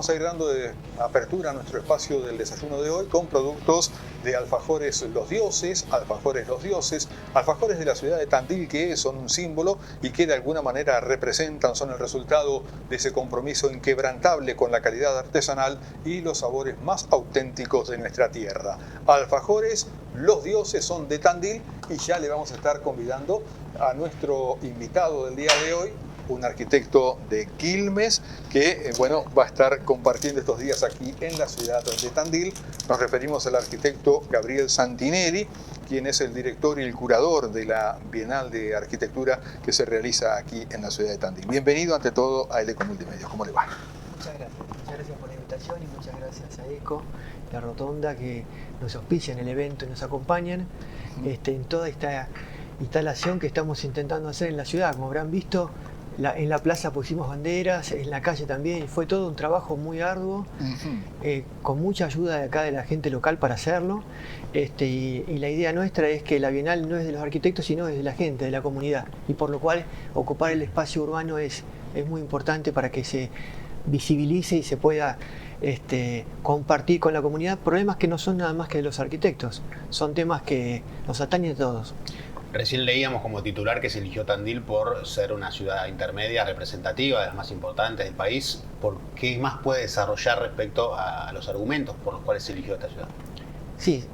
vamos a ir dando de apertura a nuestro espacio del desayuno de hoy con productos de Alfajores Los Dioses, alfajores de la ciudad de Tandil, que son un símbolo y que de alguna manera representan, son el resultado de ese compromiso inquebrantable con la calidad artesanal y los sabores más auténticos de nuestra tierra. Alfajores Los Dioses son de Tandil y ya le vamos a estar convidando a nuestro invitado del día de hoy, un arquitecto de Quilmes que va a estar compartiendo estos días aquí en la ciudad de Tandil. Nos referimos al arquitecto Gabriel Santineri, quien es el director y el curador de la Bienal de Arquitectura que se realiza aquí en la ciudad de Tandil. Bienvenido ante todo a Eleco Multimedios. ¿Cómo le va? Muchas gracias por la invitación y muchas gracias a ECO, La Rotonda, que nos auspician el evento y nos acompañan en toda esta instalación que estamos intentando hacer en la ciudad. Como habrán visto, en la plaza pusimos banderas, en la calle también, y fue todo un trabajo muy arduo, con mucha ayuda de acá de la gente local para hacerlo. Y la idea nuestra es que la Bienal no es de los arquitectos, sino es de la gente, de la comunidad, y por lo cual ocupar el espacio urbano es muy importante para que se visibilice y se pueda compartir con la comunidad problemas que no son nada más que de los arquitectos, son temas que nos atañen a todos. Recién leíamos como titular que se eligió Tandil por ser una ciudad intermedia representativa, de las más importantes del país. ¿Por qué más puede desarrollar respecto a los argumentos por los cuales se eligió esta ciudad? Sí,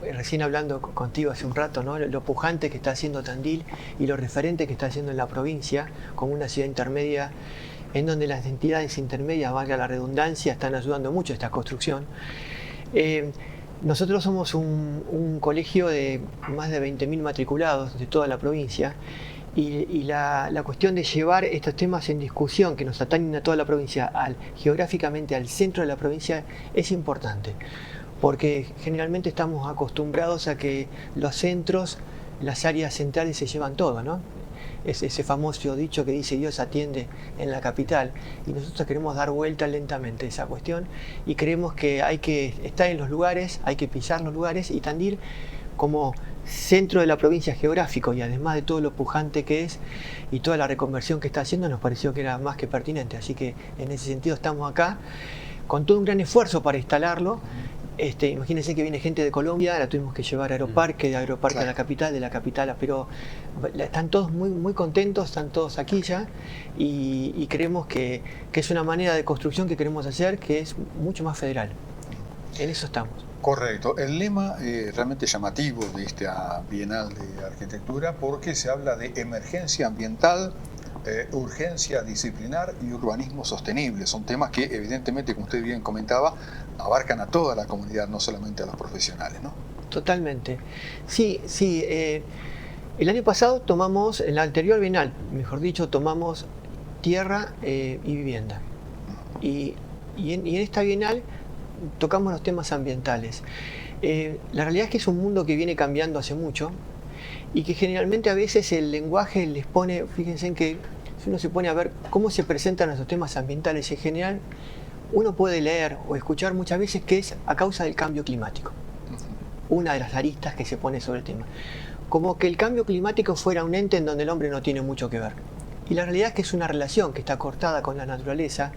recién hablando contigo hace un rato, ¿no? Lo pujante que está haciendo Tandil y lo referente que está haciendo en la provincia como una ciudad intermedia, en donde las entidades intermedias, valga la redundancia, están ayudando mucho a esta construcción. Nosotros somos un colegio de más de 20.000 matriculados de toda la provincia y la cuestión de llevar estos temas en discusión que nos atañen a toda la provincia, geográficamente al centro de la provincia, es importante, porque generalmente estamos acostumbrados a que los centros, las áreas centrales se llevan todo, ¿no? Es ese famoso dicho que dice Dios atiende en la capital, y nosotros queremos dar vuelta lentamente a esa cuestión y creemos que hay que estar en los lugares, hay que pisar los lugares, y Tandil como centro de la provincia geográfico y además de todo lo pujante que es y toda la reconversión que está haciendo, nos pareció que era más que pertinente, así que en ese sentido estamos acá con todo un gran esfuerzo para instalarlo. Imagínense que viene gente de Colombia, la tuvimos que llevar a Aeroparque, de Aeroparque claro, a la capital, de la capital, pero están todos muy contentos, están todos aquí ya, y creemos que es una manera de construcción que queremos hacer que es mucho más federal. En eso estamos. Correcto. El lema realmente llamativo de esta Bienal de Arquitectura, porque se habla de emergencia ambiental, urgencia disciplinar y urbanismo sostenible. Son temas que evidentemente, como usted bien comentaba, abarcan a toda la comunidad, no solamente a los profesionales, ¿no? Totalmente. Sí. El año pasado tomamos, en la anterior Bienal, mejor dicho, tomamos tierra y vivienda. Y en esta Bienal tocamos los temas ambientales. La realidad es que es un mundo que viene cambiando hace mucho y que generalmente a veces el lenguaje les pone, fíjense en que si uno se pone a ver cómo se presentan esos temas ambientales en general, uno puede leer o escuchar muchas veces que es a causa del cambio climático. Una de las aristas que se pone sobre el tema. Como que el cambio climático fuera un ente en donde el hombre no tiene mucho que ver. Y la realidad es que es una relación que está cortada con la naturaleza,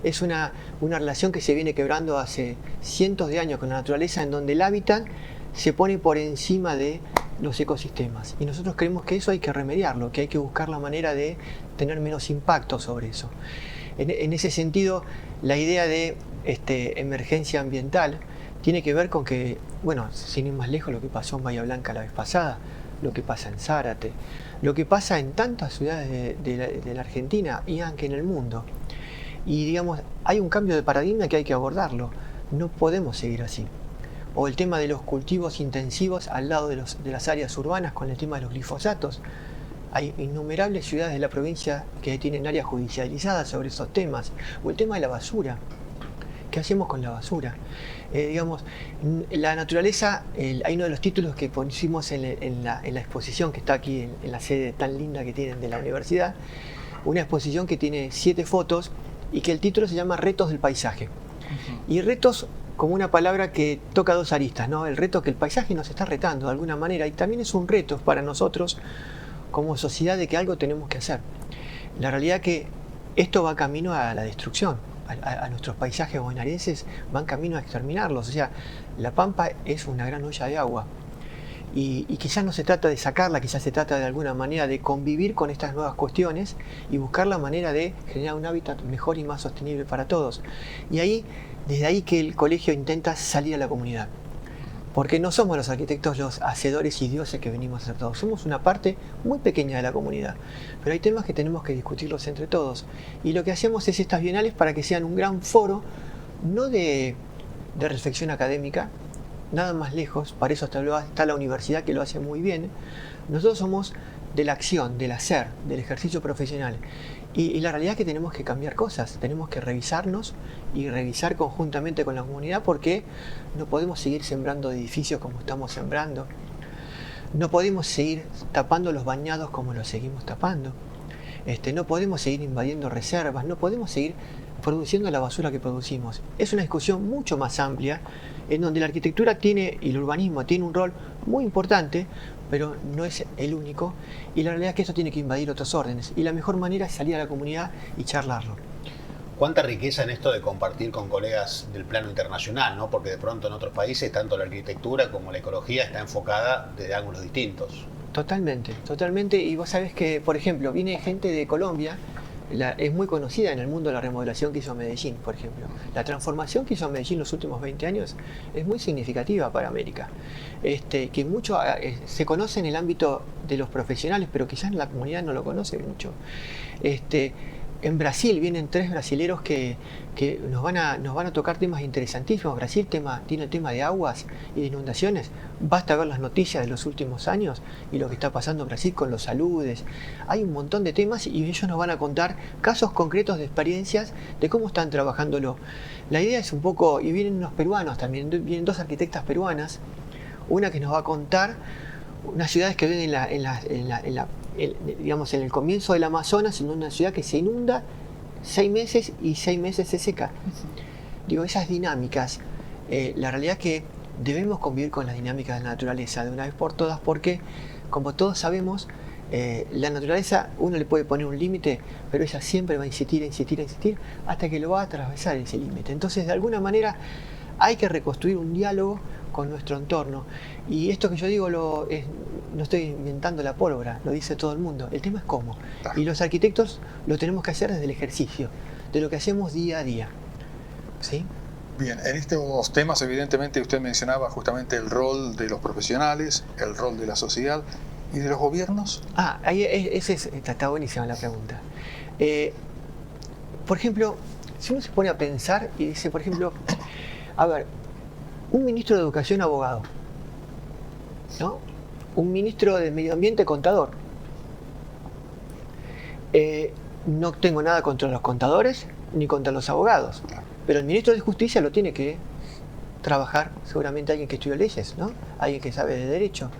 es una relación que se viene quebrando hace cientos de años con la naturaleza, en donde el hábitat se pone por encima de los ecosistemas. Y nosotros creemos que eso hay que remediarlo, que hay que buscar la manera de tener menos impacto sobre eso. En ese sentido, la idea de emergencia ambiental tiene que ver con que, bueno, sin ir más lejos, lo que pasó en Bahía Blanca la vez pasada, lo que pasa en Zárate, lo que pasa en tantas ciudades de la Argentina y aunque en el mundo. Y digamos, hay un cambio de paradigma que hay que abordarlo. No podemos seguir así. O el tema de los cultivos intensivos al lado de las áreas urbanas con el tema de los glifosatos. Hay innumerables ciudades de la provincia que tienen áreas judicializadas sobre esos temas. O el tema de la basura. ¿Qué hacemos con la basura? Digamos, la naturaleza, hay uno de los títulos que pusimos en la exposición que está aquí en la sede tan linda que tienen de la universidad, una exposición que tiene 7 fotos y que el título se llama Retos del Paisaje. Y retos como una palabra que toca 2 aristas, ¿no? El reto que el paisaje nos está retando de alguna manera, y también es un reto para nosotros como sociedad de que algo tenemos que hacer. La realidad es que esto va camino a la destrucción. a nuestros paisajes bonaerenses van camino a exterminarlos. O sea, la Pampa es una gran olla de agua. Y quizás no se trata de sacarla, quizás se trata de alguna manera de convivir con estas nuevas cuestiones y buscar la manera de generar un hábitat mejor y más sostenible para todos. Y desde ahí que el colegio intenta salir a la comunidad. Porque no somos los arquitectos los hacedores y dioses que venimos a hacer todos. Somos una parte muy pequeña de la comunidad. Pero hay temas que tenemos que discutirlos entre todos. Y lo que hacemos es estas bienales para que sean un gran foro, no de reflexión académica, nada más lejos. Para eso está la universidad, que lo hace muy bien. Nosotros somos de la acción, del hacer, del ejercicio profesional. Y la realidad es que tenemos que cambiar cosas, tenemos que revisarnos y revisar conjuntamente con la comunidad, porque no podemos seguir sembrando edificios como estamos sembrando, no podemos seguir tapando los bañados como los seguimos tapando, no podemos seguir invadiendo reservas, no podemos seguir produciendo la basura que producimos. Es una discusión mucho más amplia, en donde la arquitectura y el urbanismo tiene un rol muy importante, pero no es el único, y la realidad es que esto tiene que invadir otros órdenes, y la mejor manera es salir a la comunidad y charlarlo. Cuánta riqueza en esto de compartir con colegas del plano internacional, ¿no? Porque de pronto en otros países tanto la arquitectura como la ecología está enfocada desde ángulos distintos. Totalmente, totalmente, y vos sabés que, por ejemplo, viene gente de Colombia. Es muy conocida en el mundo la remodelación que hizo Medellín, por ejemplo. La transformación que hizo Medellín los últimos 20 años es muy significativa para América. Que mucho se conoce en el ámbito de los profesionales, pero quizás en la comunidad no lo conoce mucho. En Brasil vienen 3 brasileros que nos van a tocar temas interesantísimos. Brasil tiene el tema de aguas y de inundaciones. Basta ver las noticias de los últimos años y lo que está pasando en Brasil con los saludes. Hay un montón de temas y ellos nos van a contar casos concretos de experiencias de cómo están trabajándolo. La idea es un poco, y vienen unos peruanos también, vienen 2 arquitectas peruanas, una que nos va a contar unas ciudades que ven digamos, en el comienzo del Amazonas, en una ciudad que se inunda 6 meses y 6 meses se seca. Digo, esas dinámicas, la realidad es que debemos convivir con las dinámicas de la naturaleza de una vez por todas, porque, como todos sabemos, la naturaleza, uno le puede poner un límite, pero ella siempre va a insistir hasta que lo va a atravesar ese límite. Entonces, de alguna manera, hay que reconstruir un diálogo con nuestro entorno. Y esto que yo digo no estoy inventando la pólvora, lo dice todo el mundo. El tema es cómo. Y los arquitectos lo tenemos que hacer desde el ejercicio, de lo que hacemos día a día. ¿Sí? Bien, en estos temas evidentemente usted mencionaba justamente el rol de los profesionales, el rol de la sociedad y de los gobiernos. Ahí está buenísima la pregunta. Por ejemplo, si uno se pone a pensar y dice, por ejemplo, a ver, un ministro de Educación, abogado, ¿no? Un ministro de Medio Ambiente, contador. No tengo nada contra los contadores ni contra los abogados, pero el ministro de Justicia lo tiene que trabajar seguramente alguien que estudió leyes, ¿no? Alguien que sabe de derecho.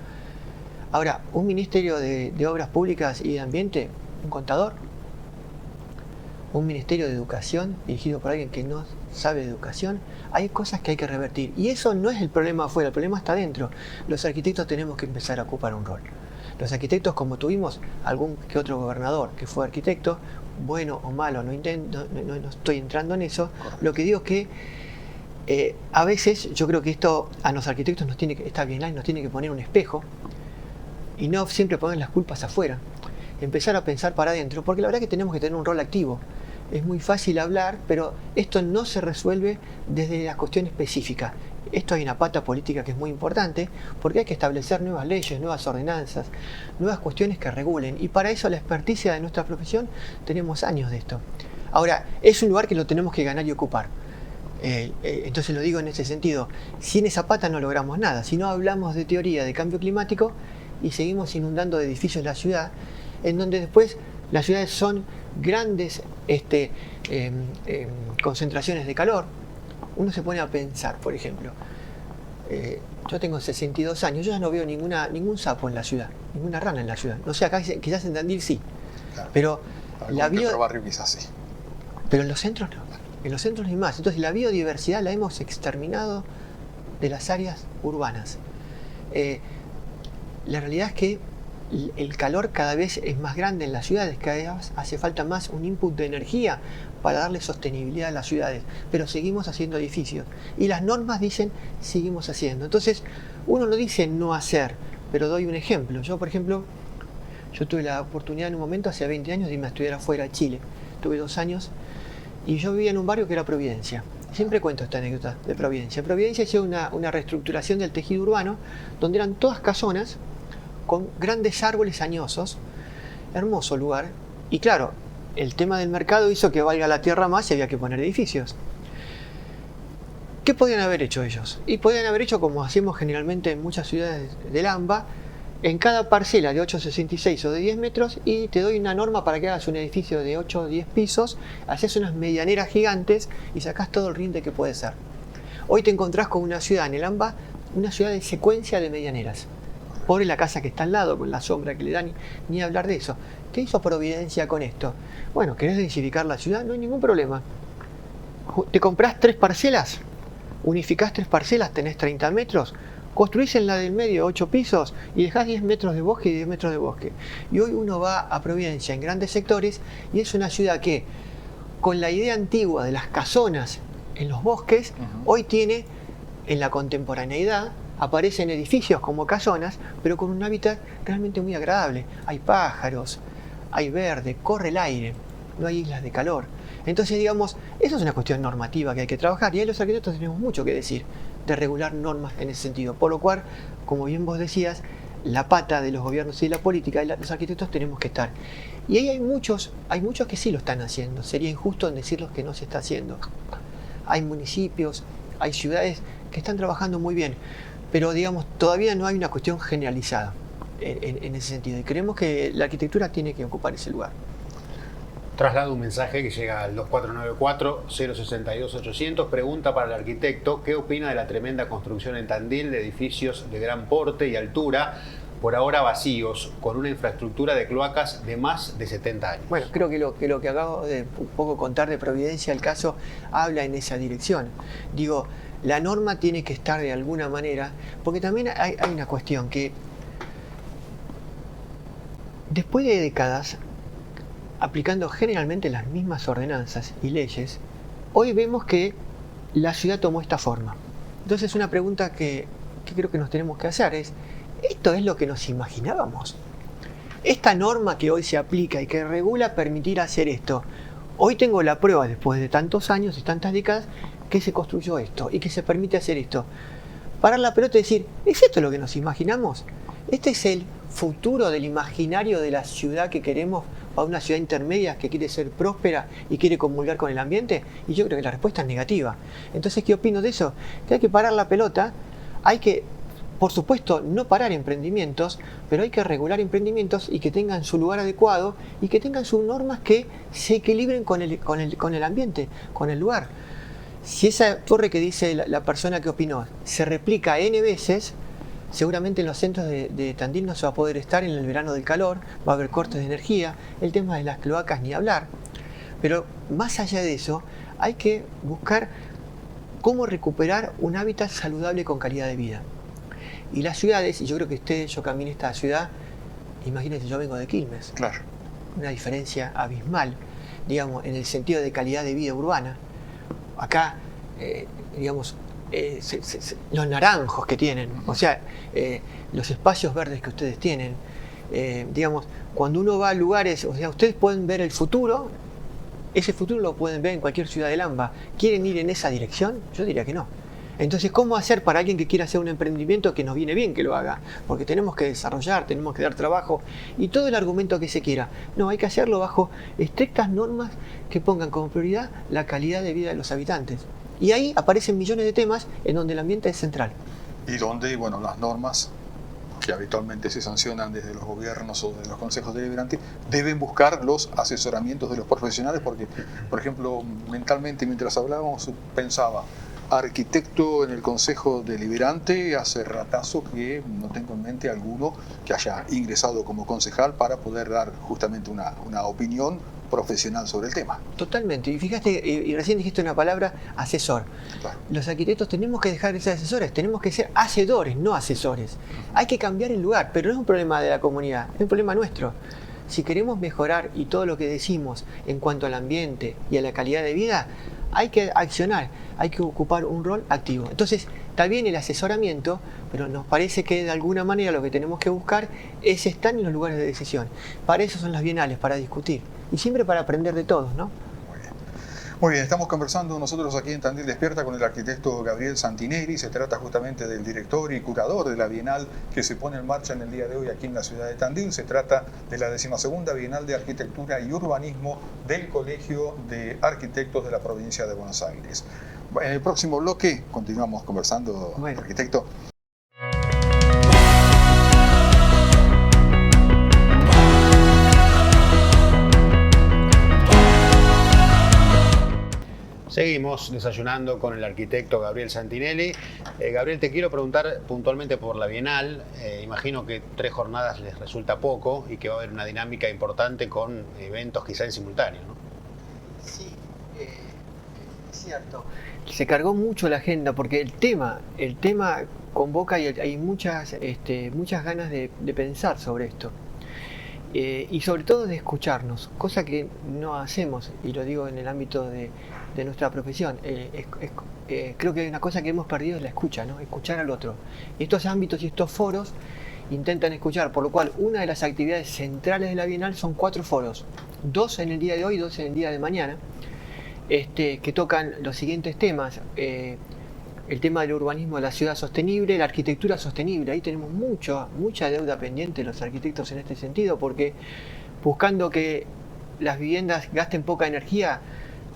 Ahora, un ministerio de Obras Públicas y de Ambiente, un contador. Un ministerio de Educación dirigido por alguien que no sabe de educación. Hay cosas que hay que revertir, y eso no es el problema afuera, el problema está adentro. Los arquitectos tenemos que empezar a ocupar un rol. Los arquitectos, como tuvimos algún que otro gobernador que fue arquitecto, bueno o malo, no estoy entrando en eso. Lo que digo es que a veces yo creo que esto a los arquitectos esta bienal nos tiene que poner un espejo y no siempre poner las culpas afuera. Empezar a pensar para adentro, porque la verdad es que tenemos que tener un rol activo. Es muy fácil hablar, pero esto no se resuelve desde la cuestión específica. Esto hay una pata política que es muy importante, porque hay que establecer nuevas leyes, nuevas ordenanzas, nuevas cuestiones que regulen. Y para eso la experticia de nuestra profesión, tenemos años de esto. Ahora, es un lugar que lo tenemos que ganar y ocupar. Entonces lo digo en ese sentido. Sin esa pata no logramos nada. Si no hablamos de teoría de cambio climático y seguimos inundando edificios de la ciudad, en donde después las ciudades son grandes concentraciones de calor. Uno se pone a pensar, por ejemplo, yo tengo 62 años, yo ya no veo ningún sapo en la ciudad, ninguna rana en la ciudad. No sé, acá quizás en Tandil sí, claro, pero barrio quizás sí. Pero en los centros no, en los centros ni más. Entonces la biodiversidad la hemos exterminado de las áreas urbanas. La realidad es que el calor cada vez es más grande en las ciudades, cada vez hace falta más un input de energía para darle sostenibilidad a las ciudades, pero seguimos haciendo edificios y las normas dicen seguimos haciendo. Entonces uno no dice no hacer, pero doy un ejemplo. Yo, por ejemplo, yo tuve la oportunidad en un momento, hace 20 años, de irme a estudiar afuera a Chile. Tuve 2 años y yo vivía en un barrio que era Providencia. Siempre cuento esta anécdota de Providencia. Providencia hizo una reestructuración del tejido urbano donde eran todas casonas con grandes árboles añosos, hermoso lugar. Y claro, el tema del mercado hizo que valga la tierra más y había que poner edificios. ¿Qué podían haber hecho ellos? Y podían haber hecho como hacemos generalmente en muchas ciudades del AMBA, en cada parcela de 8,66 o de 10 metros, y te doy una norma para que hagas un edificio de 8 o 10 pisos, haces unas medianeras gigantes y sacás todo el rinde que puede ser. Hoy te encontrás con una ciudad en el AMBA, una ciudad de secuencia de medianeras. Pobre la casa que está al lado, con la sombra que le dan, ni hablar de eso. ¿Qué hizo Providencia con esto? Bueno, ¿querés densificar la ciudad? No hay ningún problema. Te comprás 3 parcelas, unificás 3 parcelas, tenés 30 metros, construís en la del medio 8 pisos y dejás 10 metros de bosque y 10 metros de bosque. Y hoy uno va a Providencia en grandes sectores y es una ciudad que, con la idea antigua de las casonas en los bosques, hoy tiene, en la contemporaneidad, aparecen edificios como casonas, pero con un hábitat realmente muy agradable. Hay pájaros, hay verde, corre el aire, no hay islas de calor. Entonces, digamos, eso es una cuestión normativa que hay que trabajar y ahí los arquitectos tenemos mucho que decir de regular normas en ese sentido. Por lo cual, como bien vos decías, la pata de los gobiernos y de la política, y los arquitectos tenemos que estar. Y ahí hay muchos que sí lo están haciendo. Sería injusto en decirlos que no se está haciendo. Hay municipios, hay ciudades que están trabajando muy bien, pero digamos, todavía no hay una cuestión generalizada en ese sentido. Y creemos que la arquitectura tiene que ocupar ese lugar. Traslado un mensaje que llega al 2494-062-800. Pregunta para el arquitecto: ¿qué opina de la tremenda construcción en Tandil de edificios de gran porte y altura, por ahora vacíos, con una infraestructura de cloacas de más de 70 años? Bueno, creo que lo que acabo de un poco contar de Providencia, el caso, habla en esa dirección. Digo, la norma tiene que estar de alguna manera, porque también hay una cuestión que después de décadas aplicando generalmente las mismas ordenanzas y leyes, hoy vemos que la ciudad tomó esta forma. Entonces una pregunta que creo que nos tenemos que hacer es: ¿esto es lo que nos imaginábamos? Esta norma que hoy se aplica y que regula permitir hacer esto, hoy tengo la prueba después de tantos años y tantas décadas que se construyó esto y que se permite hacer esto. Parar la pelota y decir: ¿es esto lo que nos imaginamos? ¿Este es el futuro del imaginario de la ciudad que queremos para una ciudad intermedia que quiere ser próspera y quiere comulgar con el ambiente? Y yo creo que la respuesta es negativa. Entonces, ¿qué opino de eso? Que hay que parar la pelota, hay que, por supuesto, no parar emprendimientos, pero hay que regular emprendimientos y que tengan su lugar adecuado y que tengan sus normas que se equilibren con el ambiente, con el lugar. Si esa torre que dice la persona que opinó se replica N veces, seguramente en los centros de Tandil no se va a poder estar en el verano del calor, va a haber cortes de energía, el tema de las cloacas ni hablar. Pero más allá de eso, hay que buscar cómo recuperar un hábitat saludable con calidad de vida. Y las ciudades, y yo creo que yo caminé esta ciudad, imagínense, yo vengo de Quilmes. Claro. Una diferencia abismal, digamos, en el sentido de calidad de vida urbana. Acá, digamos, los naranjos que tienen, o sea, los espacios verdes que ustedes tienen, digamos, cuando uno va a lugares, o sea, ustedes pueden ver el futuro, ese futuro lo pueden ver en cualquier ciudad del AMBA. ¿Quieren ir en esa dirección? Yo diría que no. Entonces, ¿cómo hacer para alguien que quiera hacer un emprendimiento que nos viene bien que lo haga? Porque tenemos que desarrollar, tenemos que dar trabajo y todo el argumento que se quiera. No, hay que hacerlo bajo estrictas normas que pongan como prioridad la calidad de vida de los habitantes. Y ahí aparecen millones de temas en donde el ambiente es central. Y donde, bueno, las normas que habitualmente se sancionan desde los gobiernos o de los consejos deliberantes deben buscar los asesoramientos de los profesionales, porque, por ejemplo, mentalmente mientras hablábamos pensaba: arquitecto en el consejo deliberante, hace ratazo que no tengo en mente alguno que haya ingresado como concejal para poder dar justamente una opinión profesional sobre el tema. Totalmente. Y fíjate, y recién dijiste una palabra, asesor. Claro. Los arquitectos tenemos que dejar de ser asesores, tenemos que ser hacedores, no asesores. Hay que cambiar el lugar, pero no es un problema de la comunidad, es un problema nuestro. Si queremos mejorar y todo lo que decimos en cuanto al ambiente y a la calidad de vida, hay que accionar, hay que ocupar un rol activo. Entonces, está bien el asesoramiento, pero nos parece que de alguna manera lo que tenemos que buscar es estar en los lugares de decisión. Para eso son las bienales, para discutir y siempre para aprender de todos, ¿no? Muy bien, estamos conversando nosotros aquí en Tandil Despierta con el arquitecto Gabriel Santinelli. Se trata justamente del director y curador de la Bienal que se pone en marcha en el día de hoy aquí en la ciudad de Tandil. Se trata de la 12ª Bienal de Arquitectura y Urbanismo del Colegio de Arquitectos de la provincia de Buenos Aires. En el próximo bloque continuamos conversando, arquitecto. Seguimos desayunando con el arquitecto Gabriel Santinelli. Gabriel, te quiero preguntar puntualmente por la Bienal. Imagino que 3 jornadas les resulta poco y que va a haber una dinámica importante con eventos quizá en simultáneo, ¿no? Sí, es cierto. Se cargó mucho la agenda porque el tema convoca y hay muchas ganas de pensar sobre esto. Y sobre todo de escucharnos, cosa que no hacemos, y lo digo en el ámbito de nuestra profesión. Creo que hay una cosa que hemos perdido, es la escucha, ¿no? Escuchar al otro. Y estos ámbitos y estos foros intentan escuchar, por lo cual una de las actividades centrales de la Bienal son 4 foros, 2 en el día de hoy y 2 en el día de mañana, que tocan los siguientes temas. El tema del urbanismo de la ciudad sostenible, la arquitectura sostenible. Ahí tenemos mucha deuda pendiente los arquitectos en este sentido, porque buscando que las viviendas gasten poca energía,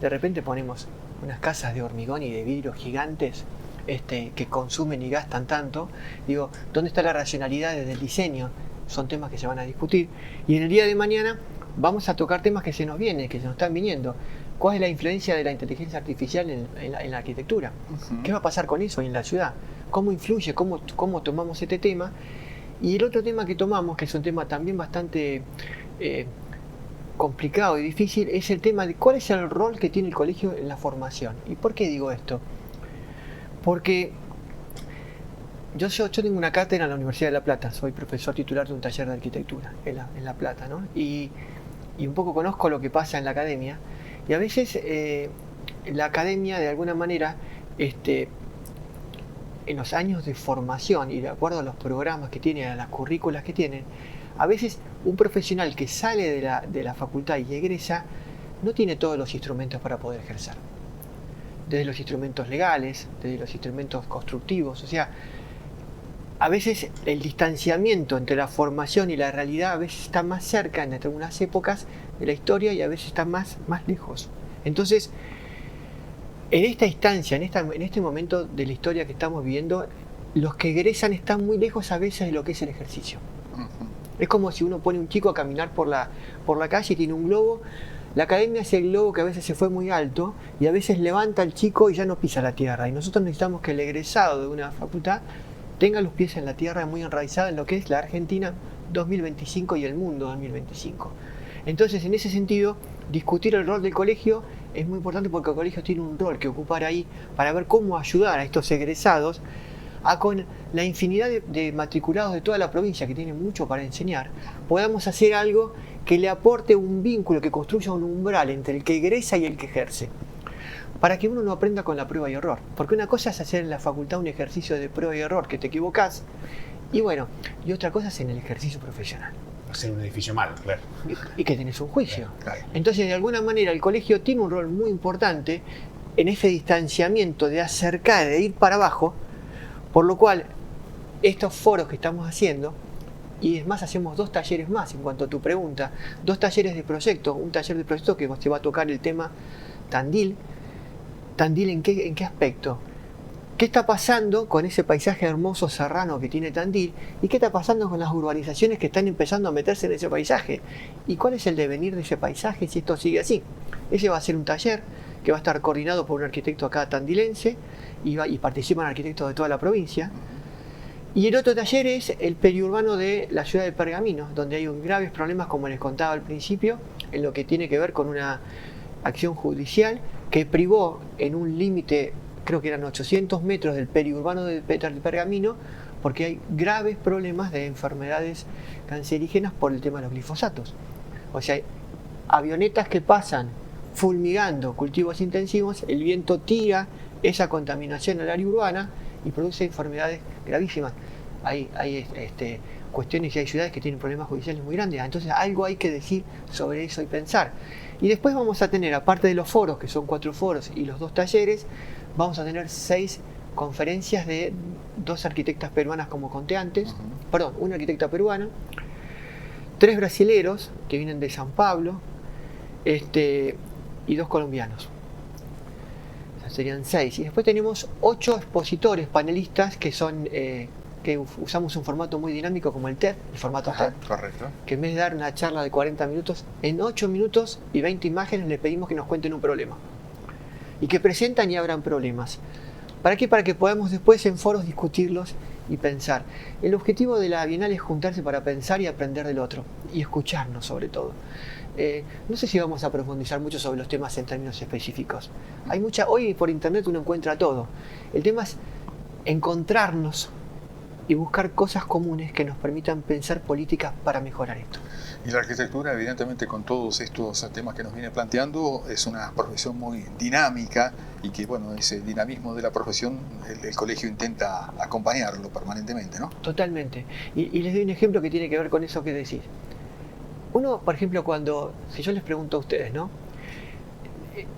de repente ponemos unas casas de hormigón y de vidrio gigantes que consumen y gastan tanto. Digo, ¿dónde está la racionalidad desde el diseño? Son temas que se van a discutir. Y en el día de mañana vamos a tocar temas que se nos vienen, que se nos están viniendo. ¿Cuál es la influencia de la inteligencia artificial en la arquitectura? ¿Qué va a pasar con eso en la ciudad? ¿Cómo influye? ¿Cómo tomamos este tema? Y el otro tema que tomamos, que es un tema también bastante complicado y difícil, es el tema de cuál es el rol que tiene el colegio en la formación. ¿Y por qué digo esto? Porque yo tengo una cátedra en la Universidad de La Plata, soy profesor titular de un taller de arquitectura en La Plata, ¿no? Y un poco conozco lo que pasa en la academia. Y a veces la academia, de alguna manera, en los años de formación y de acuerdo a los programas que tienen, a las currículas que tienen, a veces un profesional que sale de la facultad y egresa no tiene todos los instrumentos para poder ejercer. Desde los instrumentos legales, desde los instrumentos constructivos, o sea, a veces el distanciamiento entre la formación y la realidad a veces está más cerca en algunas épocas de la historia y a veces está más lejos. Entonces, en esta instancia, en este momento de la historia que estamos viviendo, los que egresan están muy lejos a veces de lo que es el ejercicio. Es como si uno pone un chico a caminar por la calle y tiene un globo. La academia es el globo que a veces se fue muy alto y a veces levanta al chico y ya no pisa la tierra. Y nosotros necesitamos que el egresado de una facultad tenga los pies en la tierra, muy enraizada en lo que es la Argentina 2025 y el mundo 2025. Entonces, en ese sentido, discutir el rol del colegio es muy importante porque el colegio tiene un rol que ocupar ahí para ver cómo ayudar a estos egresados con la infinidad de matriculados de toda la provincia que tienen mucho para enseñar, podamos hacer algo que le aporte un vínculo, que construya un umbral entre el que egresa y el que ejerce, para que uno no aprenda con la prueba y error. Porque una cosa es hacer en la facultad un ejercicio de prueba y error, que te equivocás, y otra cosa es en el ejercicio profesional. Hacer un edificio malo, claro. Y que tenés un juicio. Claro. Entonces, de alguna manera, el colegio tiene un rol muy importante en ese distanciamiento de acercar, de ir para abajo, por lo cual estos foros que estamos haciendo, y es más, hacemos 2 talleres más en cuanto a tu pregunta, 2 talleres de proyecto, un taller de proyecto que te va a tocar el tema Tandil. ¿Tandil en qué aspecto? ¿Qué está pasando con ese paisaje hermoso serrano que tiene Tandil? ¿Y qué está pasando con las urbanizaciones que están empezando a meterse en ese paisaje? ¿Y cuál es el devenir de ese paisaje si esto sigue así? Ese va a ser un taller que va a estar coordinado por un arquitecto acá tandilense y participan arquitectos de toda la provincia. Y el otro taller es el periurbano de la ciudad de Pergamino, donde hay graves problemas, como les contaba al principio, en lo que tiene que ver con una acción judicial que privó en un límite, creo que eran 800 metros del periurbano de Pergamino, porque hay graves problemas de enfermedades cancerígenas por el tema de los glifosatos. O sea, hay avionetas que pasan fulmigando cultivos intensivos, el viento tira esa contaminación al área urbana y produce enfermedades gravísimas. Hay cuestiones y hay ciudades que tienen problemas judiciales muy grandes. Entonces algo hay que decir sobre eso y pensar. Y después vamos a tener, aparte de los foros, que son 4 foros y los 2 talleres, vamos a tener 6 conferencias de 2 arquitectas peruanas, como conté antes. Perdón, una arquitecta peruana, 3 brasileros que vienen de San Pablo, y 2 colombianos. O sea, serían 6. Y después tenemos 8 expositores, panelistas, que son que usamos un formato muy dinámico como el TED, el formato TED. Correcto. Que en vez de dar una charla de 40 minutos, en 8 minutos y 20 imágenes les pedimos que nos cuenten un problema. Y que presentan y abran problemas. ¿Para qué? Para que podamos después en foros discutirlos y pensar. El objetivo de la Bienal es juntarse para pensar y aprender del otro. Y escucharnos sobre todo. No sé si vamos a profundizar mucho sobre los temas en términos específicos. Hoy por internet uno encuentra todo. El tema es encontrarnos y buscar cosas comunes que nos permitan pensar políticas para mejorar esto. Y la arquitectura, evidentemente, con todos estos temas que nos viene planteando, es una profesión muy dinámica y que, bueno, ese dinamismo de la profesión, el colegio intenta acompañarlo permanentemente, ¿no? Totalmente. Y les doy un ejemplo que tiene que ver con eso que decís. Uno, por ejemplo, si yo les pregunto a ustedes, ¿no?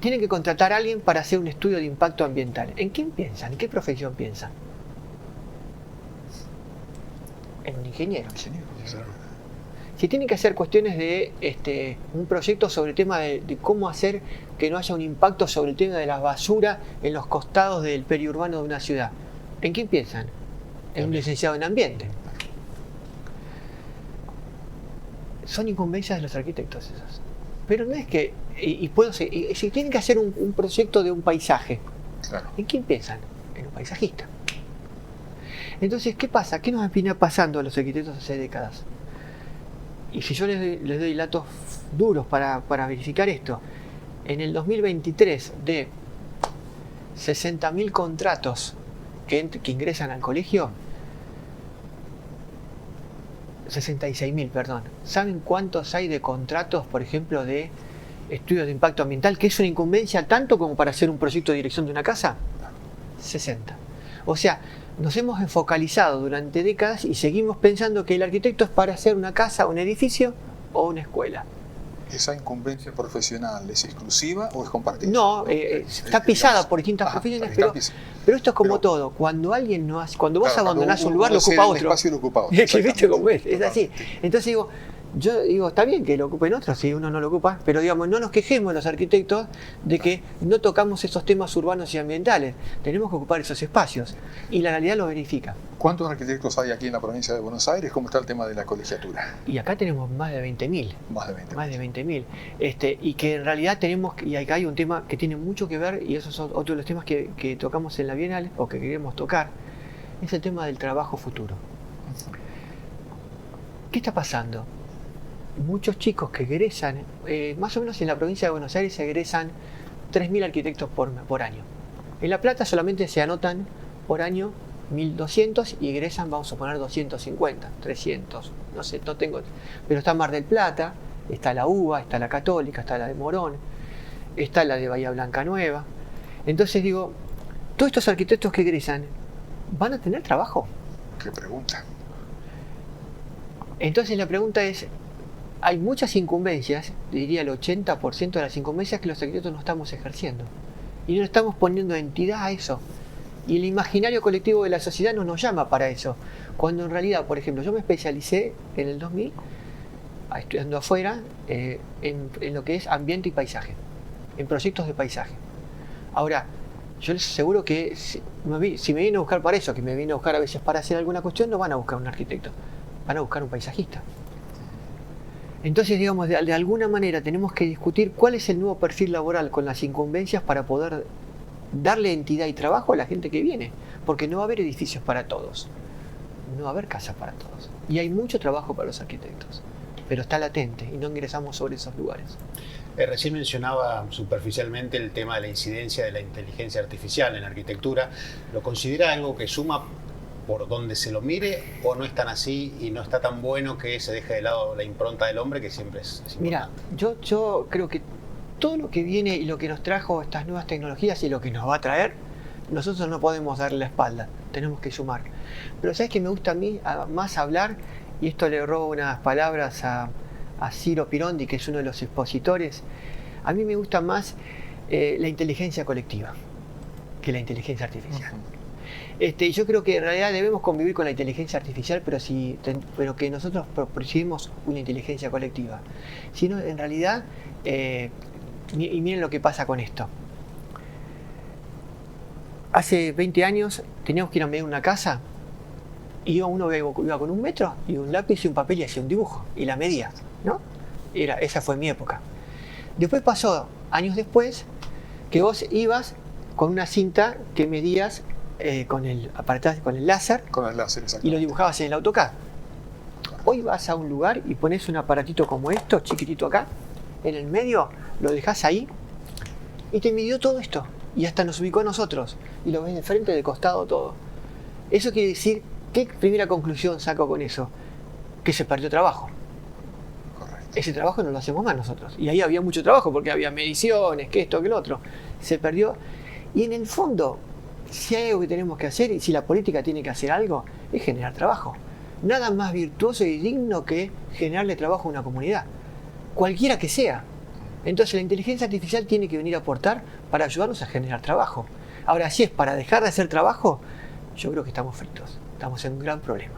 Tienen que contratar a alguien para hacer un estudio de impacto ambiental. ¿En quién piensan? ¿En qué profesión piensan? En un ingeniero. Si tienen que hacer cuestiones de un proyecto sobre el tema de cómo hacer que no haya un impacto sobre el tema de la basura en los costados del periurbano de una ciudad, ¿en quién piensan? En un licenciado en ambiente. Son incumbencias de los arquitectos esas. Pero no es que... si tienen que hacer un proyecto de un paisaje, claro, ¿en quién piensan? En un paisajista. Entonces, ¿qué pasa? ¿Qué nos viene pasando a los arquitectos hace décadas? Y si yo les doy datos duros para verificar esto, en el 2023 de 60.000 contratos que ingresan al colegio, 66.000, perdón. ¿Saben cuántos hay de contratos, por ejemplo, de estudios de impacto ambiental, que es una incumbencia tanto como para hacer un proyecto de dirección de una casa? 60. O sea, nos hemos focalizado durante décadas y seguimos pensando que el arquitecto es para hacer una casa, un edificio o una escuela. ¿Esa incumbencia profesional es exclusiva o es compartida? No, está pisada por distintas profesiones, pero esto es como todo. Cuando vos abandonás un lugar, lo ocupa otro. El espacio lo ocupa otro. ¿Viste cómo es? Es así. Entonces yo digo, está bien que lo ocupen otros si uno no lo ocupa, pero digamos, no nos quejemos los arquitectos de que no tocamos esos temas urbanos y ambientales. Tenemos que ocupar esos espacios y la realidad lo verifica. ¿Cuántos arquitectos hay aquí en la provincia de Buenos Aires? ¿Cómo está el tema de la colegiatura? Y acá tenemos más de 20.000. Más de 20.000. Más de 20.000. Y que en realidad y acá hay un tema que tiene mucho que ver, y eso es otro de los temas que tocamos en la Bienal, o que queremos tocar, es el tema del trabajo futuro. ¿Qué está pasando? Muchos chicos que egresan, más o menos en la provincia de Buenos Aires se egresan 3.000 arquitectos por año. En La Plata solamente se anotan por año 1.200 y egresan, vamos a poner 250, 300, no sé, no tengo. Pero está Mar del Plata, está la UBA, está la Católica, está la de Morón, está la de Bahía Blanca Nueva. Entonces digo, todos estos arquitectos que egresan, ¿van a tener trabajo? ¿Qué pregunta? Entonces la pregunta es, hay muchas incumbencias, diría el 80% de las incumbencias que los arquitectos no estamos ejerciendo. Y no estamos poniendo entidad a eso. Y el imaginario colectivo de la sociedad no nos llama para eso. Cuando en realidad, por ejemplo, yo me especialicé en el 2000, estudiando afuera, en lo que es ambiente y paisaje, en proyectos de paisaje. Ahora, yo les aseguro que si me vienen a buscar para eso, que me vienen a buscar a veces para hacer alguna cuestión, no van a buscar un arquitecto, van a buscar un paisajista. Entonces, digamos, de alguna manera tenemos que discutir cuál es el nuevo perfil laboral con las incumbencias para poder darle entidad y trabajo a la gente que viene, porque no va a haber edificios para todos, no va a haber casas para todos, y hay mucho trabajo para los arquitectos. pero está latente y no ingresamos sobre esos lugares. Recién mencionaba superficialmente el tema de la incidencia de la inteligencia artificial en la arquitectura. ¿Lo considera algo que suma por donde se lo mire o no es tan así y no está tan bueno que se deje de lado la impronta del hombre, que siempre es importante? Mira, yo creo que todo lo que viene y lo que nos trajo estas nuevas tecnologías y lo que nos va a traer, nosotros no podemos darle la espalda, tenemos que sumar. Pero ¿sabes qué me gusta a mí más hablar? Y esto le robo unas palabras a Ciro Pirondi, que es uno de los expositores. A mí me gusta más la inteligencia colectiva que la inteligencia artificial. Yo creo que en realidad debemos convivir con la inteligencia artificial, pero que nosotros percibimos una inteligencia colectiva. Si no, en realidad, y miren lo que pasa con esto. Hace 20 años teníamos que ir a medir una casa y uno iba con un metro y un lápiz y un papel y hacía un dibujo y la medía, ¿no? Esa fue mi época. Después pasó, años después, que vos ibas con una cinta que medías con el láser. Con el láser, exacto. Y lo dibujabas en el AutoCAD. Hoy vas a un lugar y pones un aparatito como esto, chiquitito acá, en el medio, lo dejás ahí y te midió todo esto. Y hasta nos ubicó a nosotros. Y lo ves de frente, de costado, todo. Eso quiere decir, ¿qué primera conclusión saco con eso? Que se perdió trabajo. Correcto. Ese trabajo no lo hacemos más nosotros. Y ahí había mucho trabajo porque había mediciones, que esto, que lo otro. Se perdió. Y en el fondo, si hay algo que tenemos que hacer y si la política tiene que hacer algo, es generar trabajo. Nada más virtuoso y digno que generarle trabajo a una comunidad, cualquiera que sea. Entonces la inteligencia artificial tiene que venir a aportar para ayudarnos a generar trabajo. Ahora, si es para dejar de hacer trabajo, yo creo que estamos fritos, estamos en un gran problema.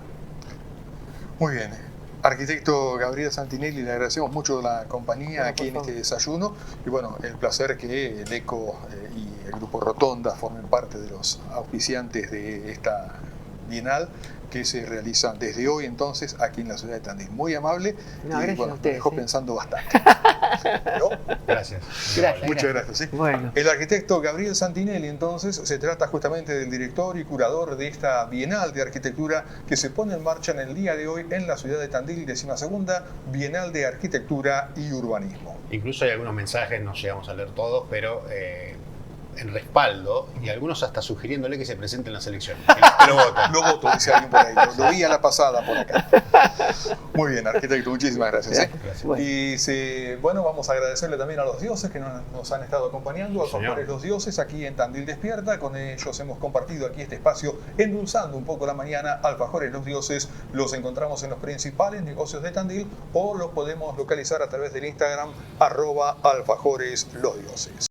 Muy bien. Arquitecto Gabriel Santinelli, le agradecemos mucho la compañía aquí en este desayuno y bueno, el placer que el ECO y el Grupo Rotonda formen parte de los auspiciantes de esta Bienal que se realiza desde hoy entonces aquí en la ciudad de Tandil. Muy amable y bueno, me dejó pensando bastante. ¿No? Gracias. Muchas gracias. ¿Sí? Bueno. El arquitecto Gabriel Santinelli entonces se trata justamente del director y curador de esta Bienal de Arquitectura que se pone en marcha en el día de hoy en la ciudad de Tandil, 12ª Bienal de Arquitectura y Urbanismo. Incluso hay algunos mensajes, no llegamos a leer todos, pero en respaldo y algunos hasta sugiriéndole que se presente en las elecciones. Que lo voten. Lo voto, dice alguien por ahí. Lo vi a la pasada por acá. Muy bien, arquitecto, muchísimas gracias. Gracias. Bueno. Y bueno, vamos a agradecerle también a los dioses que nos han estado acompañando, a Alfajores Los Dioses, aquí en Tandil Despierta. Con ellos hemos compartido aquí este espacio, endulzando un poco la mañana. Alfajores Los Dioses los encontramos en los principales negocios de Tandil o los podemos localizar a través del Instagram @alfajoreslosdioses.